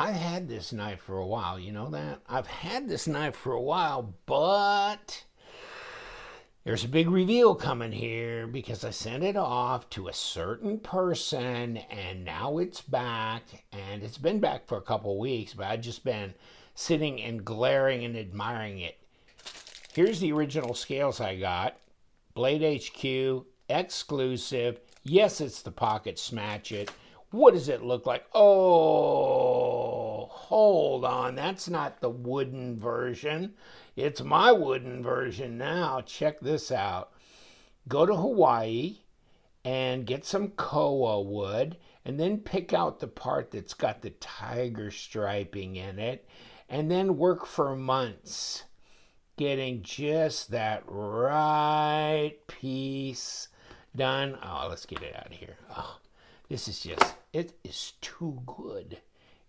I've had this knife for a while, you know that? I've had this knife for a while, but there's a big reveal coming here because I sent it off to a certain person and now it's back. And it's been back for a couple weeks, but I've just been sitting and glaring and admiring it. Here's the original scales I got. Blade HQ, exclusive. Yes, it's the pocket Smatchet. What does it look like? Oh, hold on. That's not the wooden version. It's my wooden version now. Check this out. Go to Hawaii and get some koa wood and then pick out the part that's got the tiger striping in it and then work for months getting just that right piece done. Oh, let's get it out of here. Oh, this is just, it is too good.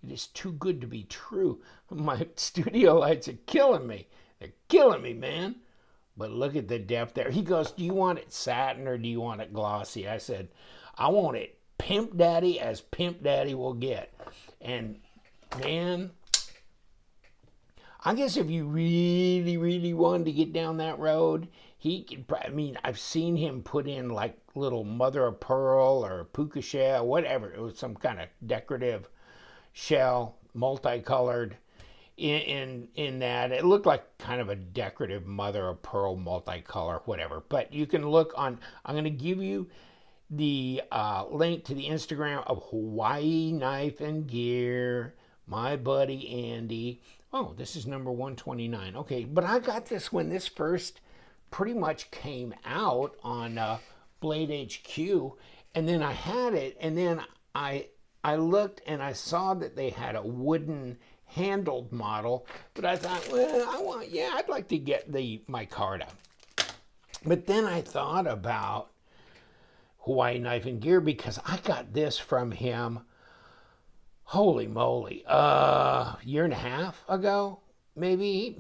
It is too good to be true. My studio lights are killing me. They're killing me, man. But look at the depth there. He goes, do you want it satin or do you want it glossy? I said, I want it Pimp Daddy as Pimp Daddy will get. And man, I guess if you really, really wanted to get down that road, he could, I mean, I've seen him put in like little mother of pearl or puka shell, whatever. It was some kind of decorative shell, multicolored in that. It looked like kind of a decorative mother of pearl multicolor, whatever. But you can look on, I'm going to give you the link to the Instagram of Hawaii Knife and Gear, my buddy Andy. Oh, this is number 129. Okay, but I got this when this first pretty much came out on Blade HQ, and then I had it, and then I looked and I saw that they had a wooden handled model, but I thought, well, I'd like to get the micarta. But then I thought about Hawaii Knife and Gear because I got this from him, holy moly, year and a half ago, maybe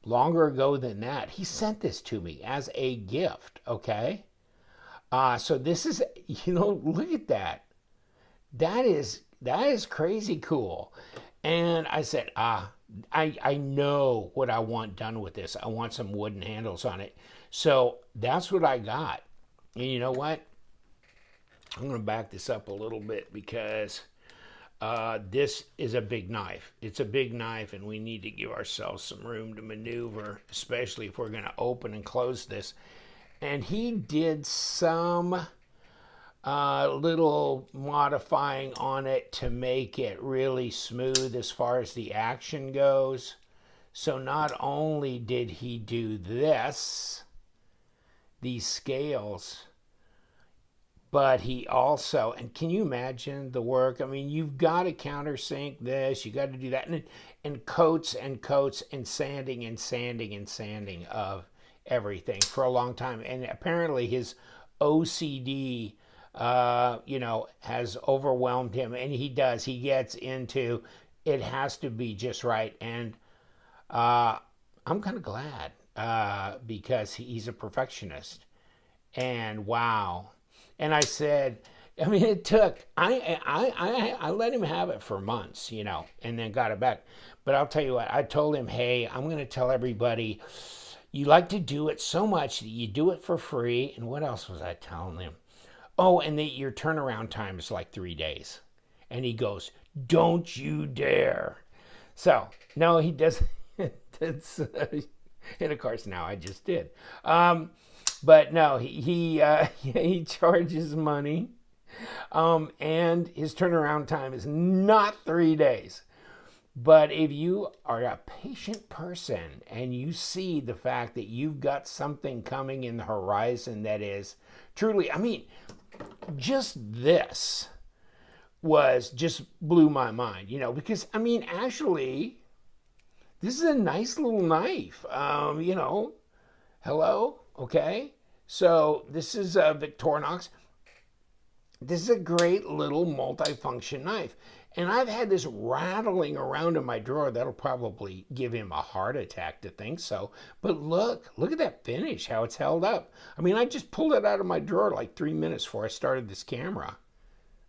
longer ago than that. He sent this to me as a gift, okay? So this is, look at that. That is crazy cool. And I said, I know what I want done with this. I want some wooden handles on it. So that's what I got. And you know what? I'm going to back this up a little bit because this is a big knife. It's a big knife, and we need to give ourselves some room to maneuver, especially if we're going to open and close this. And he did some little modifying on it to make it really smooth as far as the action goes. So not only did he do this, these scales, but he also, and can you imagine the work? I mean, you've got to countersink this, you got to do that, and coats and coats and sanding and sanding and sanding of everything for a long time. And apparently his OCD, has overwhelmed him, and he gets into, it has to be just right. And I'm kind of glad because he's a perfectionist. And wow. And I said, I mean, it took, I let him have it for months, and then got it back. But I'll tell you what, I told him, hey, I'm going to tell everybody, you like to do it so much that you do it for free. And what else was I telling him? Oh, and your turnaround time is like 3 days. And he goes, don't you dare. So, no, he doesn't. And of course, now I just did. But no, he charges money. And his turnaround time is not 3 days. But if you are a patient person and you see the fact that you've got something coming in the horizon that is truly, I mean, just this just blew my mind, because, I mean, actually, this is a nice little knife, hello, okay? So this is a Victorinox. This is a great little multifunction knife. And I've had this rattling around in my drawer. That'll probably give him a heart attack to think so. But look at that finish, how it's held up. I mean, I just pulled it out of my drawer like 3 minutes before I started this camera.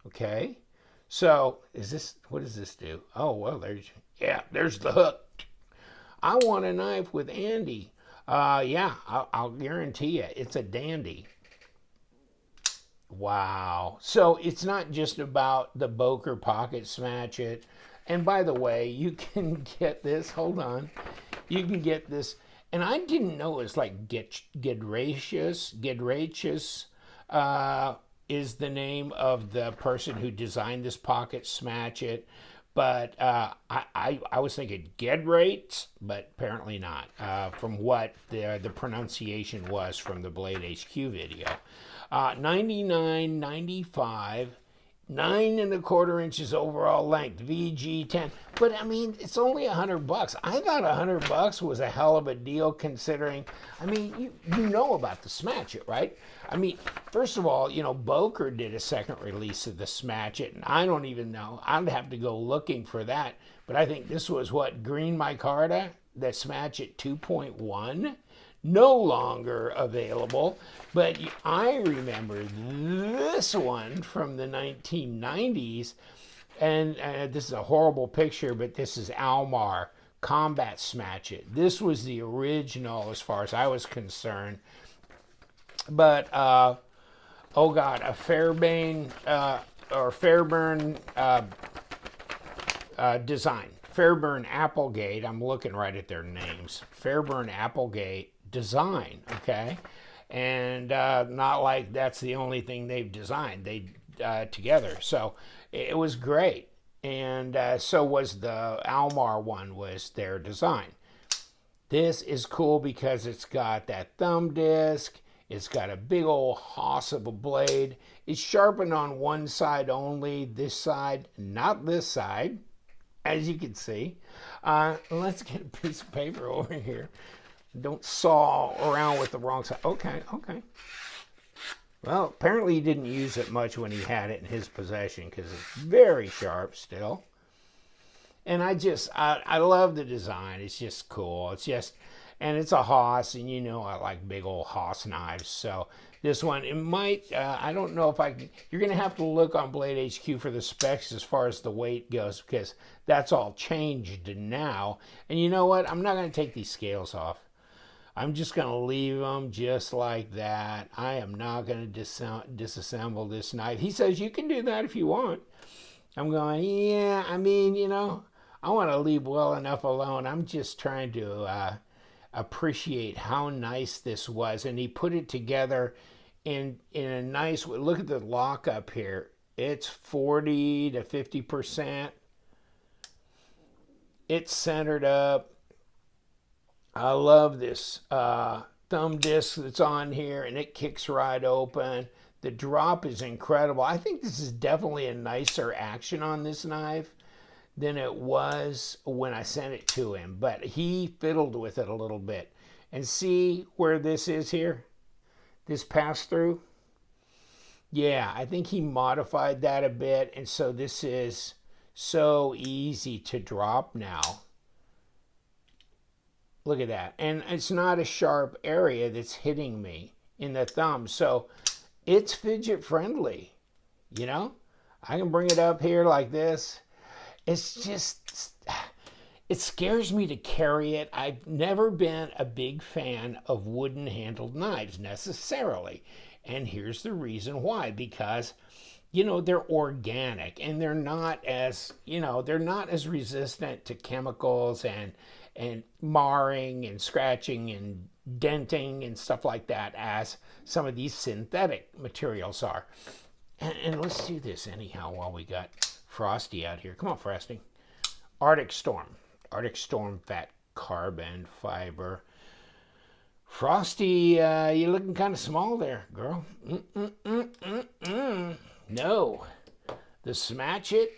Okay? So what does this do? Oh, well, there's the hook. I want a knife with Andy. Yeah, I'll guarantee you, it's a dandy. Wow. So it's not just about the Boker pocket Smatchet. And by the way, you can get this. Hold on. You can get this. And I didn't know it was like Gedracious. Gedracious is the name of the person who designed this pocket Smatchet. But I was thinking Gedrates, but apparently not, from what the pronunciation was from the Blade HQ video. $99.95, 9¼ inches overall length, VG10. But I mean, it's only $100. I thought $100 was a hell of a deal considering. I mean, you know about the Smatchet, right? I mean, first of all, Boker did a second release of the Smatchet, and I don't even know. I'd have to go looking for that. But I think this was Green Micarta, the Smatchet 2.1. No longer available, but I remember this one from the 1990s, and this is a horrible picture, but this is Almar Combat Smatchet. This was the original as far as I was concerned, but oh god, a Fairbairn design. Fairbairn Applegate, I'm looking right at their names. Fairbairn Applegate design, okay? And not like that's the only thing they've designed. They together. So it was great. And so was the Almar one, was their design. This is cool because it's got that thumb disc. It's got a big old hoss of a blade. It's sharpened on one side only. This side, not this side, as you can see. Let's get a piece of paper over here. Don't saw around with the wrong side. Okay. Well, apparently he didn't use it much when he had it in his possession because it's very sharp still. And I love the design. It's just cool. And it's a Haas, and I like big old Haas knives. So this one, it might, I don't know if you're going to have to look on Blade HQ for the specs as far as the weight goes because that's all changed now. And you know what? I'm not going to take these scales off. I'm just going to leave them just like that. I am not going to disassemble this knife. He says, you can do that if you want. I'm going, yeah, I mean, I want to leave well enough alone. I'm just trying to appreciate how nice this was. And he put it together in a nice way. Look at the lockup here. It's 40 to 50%. It's centered up. I love this thumb disc that's on here, and it kicks right open. The drop is incredible. I think this is definitely a nicer action on this knife than it was when I sent it to him, but he fiddled with it a little bit. And see where this is here? This pass-through? Yeah, I think he modified that a bit, and so this is so easy to drop now. Look at that. And it's not a sharp area that's hitting me in the thumb. So it's fidget friendly. I can bring it up here like this. It's just, it scares me to carry it. I've never been a big fan of wooden handled knives necessarily. And here's the reason why. Because, they're organic and they're not as resistant to chemicals and marring and scratching and denting and stuff like that as some of these synthetic materials are. And let's do this anyhow while we got Frosty out here. Come on, Frosty. Arctic Storm fat carbon fiber. Frosty, you're looking kind of small there, girl. No, the Smatchet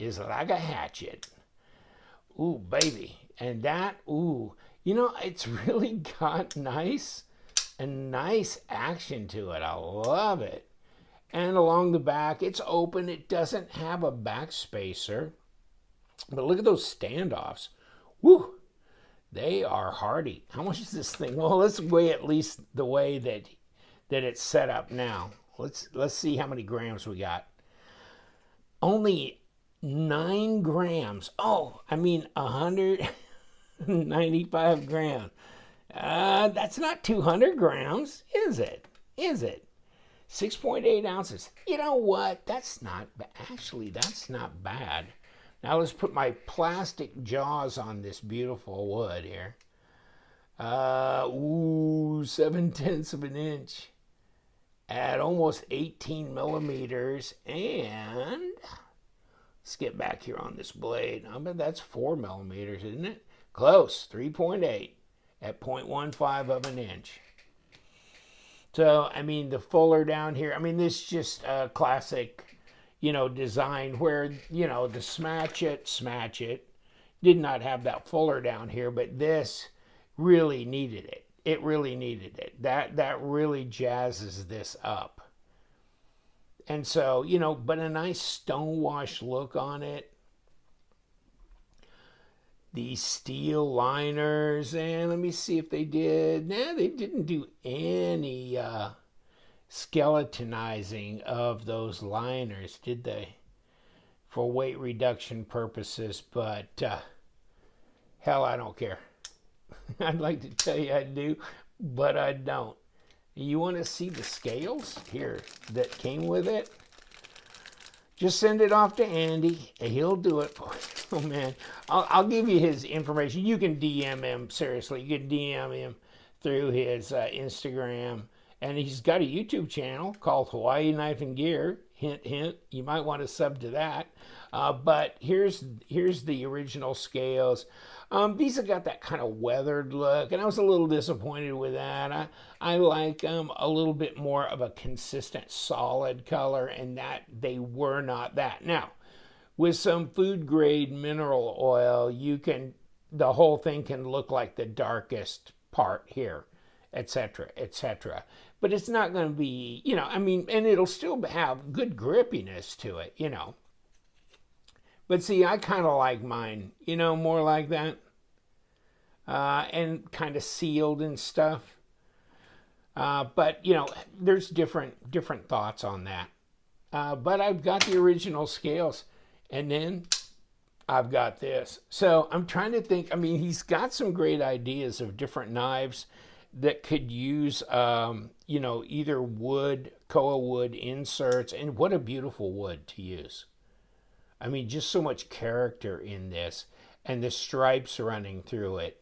is like a hatchet. Ooh, baby. And that, it's really got a nice action to it. I love it. And along the back, it's open. It doesn't have a back spacer. But look at those standoffs. Woo! They are hardy. How much is this thing? Well, let's weigh at least the way that it's set up now. Let's see how many grams we got. Only 9 grams. Oh, I mean 195 grams. That's not 200 grams, is it? Is it? 6.8 ounces. You know what? That's not, actually, that's not bad. Now let's put my plastic jaws on this beautiful wood here. 7/10 of an inch at almost 18 millimeters. And let's get back here on this blade. I bet that's 4 millimeters, isn't it? Close, 3.8 at 0.15 of an inch. So, I mean, the fuller down here, I mean, this is just a classic, design where, the Smatchet did not have that fuller down here, but this really needed it. It really needed it. That really jazzes this up. And so, but a nice stonewash look on it. These steel liners, and let me see if they did. Nah, they didn't do any skeletonizing of those liners, did they? For weight reduction purposes, but hell, I don't care. I'd like to tell you I do, but I don't. You want to see the scales here that came with it? Just send it off to Andy, and he'll do it. Oh, man. I'll give you his information. You can DM him, seriously. You can DM him through his Instagram. And he's got a YouTube channel called Hawaii Knife and Gear. Hint, hint. You might want to sub to that. But here's the original scales. These have got that kind of weathered look, and I was a little disappointed with that. I like a little bit more of a consistent, solid color, and that they were not that. Now, with some food grade mineral oil, the whole thing can look like the darkest part here, etc., etc. But it's not going to be, and it'll still have good grippiness to it, But see, I kind of like mine, more like that. And kind of sealed and stuff. But, there's different thoughts on that. But I've got the original scales. And then I've got this. So I'm trying to think. I mean, he's got some great ideas of different knives that could use, either wood, koa wood inserts. And what a beautiful wood to use. I mean, just so much character in this, and the stripes running through it.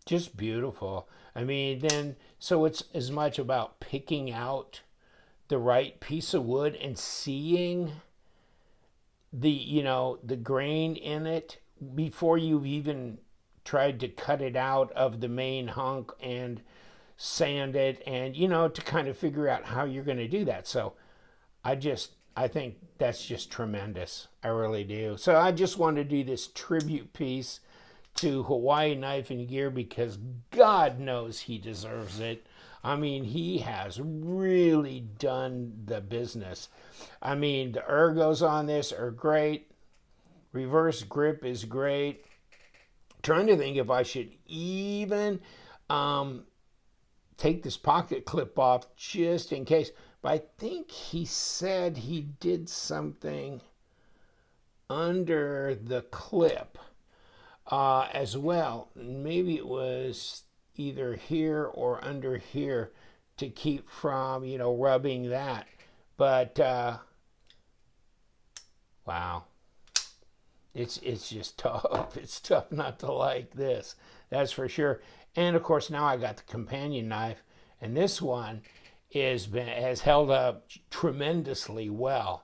Just beautiful. I mean, then, so it's as much about picking out the right piece of wood and seeing the grain in it before you've even tried to cut it out of the main hunk and sand it, and, to kind of figure out how you're going to do that. So I think that's just tremendous. I really do. So I just want to do this tribute piece to Hawaii Knife and Gear because God knows he deserves it. I mean, he has really done the business. I mean, the ergos on this are great. Reverse grip is great. Trying to think if I should even take this pocket clip off just in case. But I think he said he did something under the clip as well. Maybe it was either here or under here to keep from, rubbing that. But, wow. It's just tough. It's tough not to like this. That's for sure. And, of course, now I got the companion knife. And this one has held up tremendously well.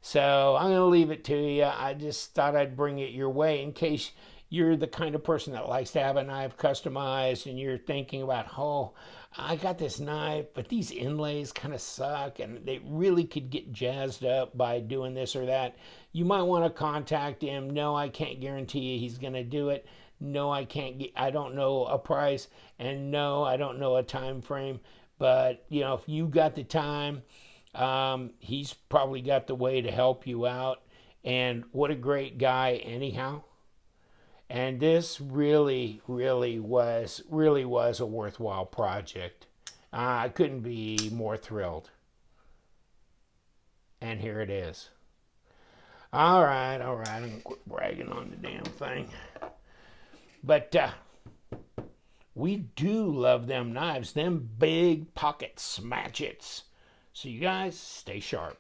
So I'm going to leave it to you. I just thought I'd bring it your way in case you're the kind of person that likes to have a knife customized and you're thinking about, oh, I got this knife, but these inlays kind of suck and they really could get jazzed up by doing this or that. You might want to contact him. No, I can't guarantee you he's going to do it. No, I can't. I don't know a price, and no, I don't know a time frame. But if you got the time, he's probably got the way to help you out. And what a great guy, anyhow. And this really was a worthwhile project. I couldn't be more thrilled. And here it is. All right, all right. I'm going to quit bragging on the damn thing. But we do love them knives, them big pocket Smatchets. So you guys stay sharp.